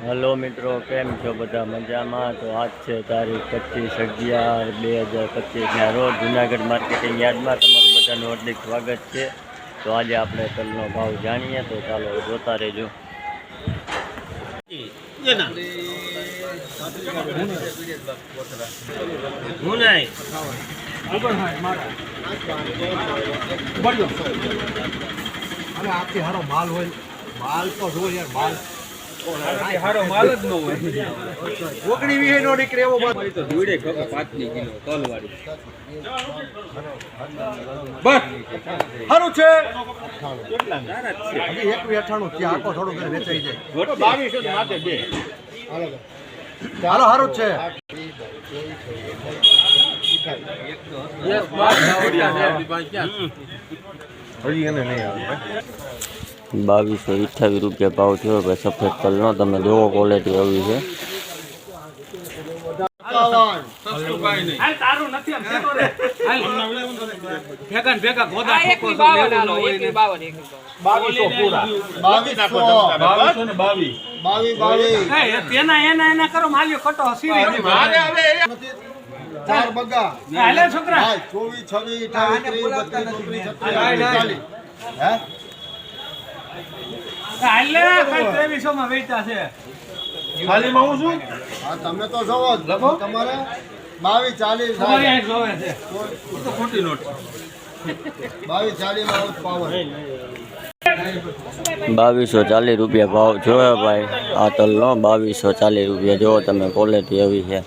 Hello મિત્રો, કેમ છો બધા? મજામાં? તો આજ છે તારીખ 25/11/2025 રોજ જુનાગઢ માર્કેટિંગ યાર્ડમાં તમારું બધાનું હાર્દિક સ્વાગત છે। તો આજે આપણે તલનો ભાવ જાણીએ, તો ચાલો જોતા રહેજો। માલ હોય માલ તો જો યાર માલ હારો માલ જ ન હોય ઓગણી વીહે નો નીકળે એવો માલ તો ધૂળે ખબર 5 કિલો તલ વાળી બસ હારું છે કેટલા નારાજ છે હજી 198 કે આકો થોડું ઘરે વેચાઈ જાય 2200 માથે બે હાલો હારું છે હજી એને નહીં આવે 2228 રૂપિયા ભાવ થયો। ભાઈ સફેદ તલનો તમે જોવો, ક્વોલિટી આવી છે। ચાર બગા છોકરા 24 26 28 ખાલીમાં હું છું તમે તો જોવો લખો તમારે 22 40 છે તો ખોટી નોટ 22 40 માં પાવર 2240 રૂપિયા ભાવ જોયો ભાઈ આ તલનો। 2240 રૂપિયા, જો તમે ક્વોલિટી આવી છે।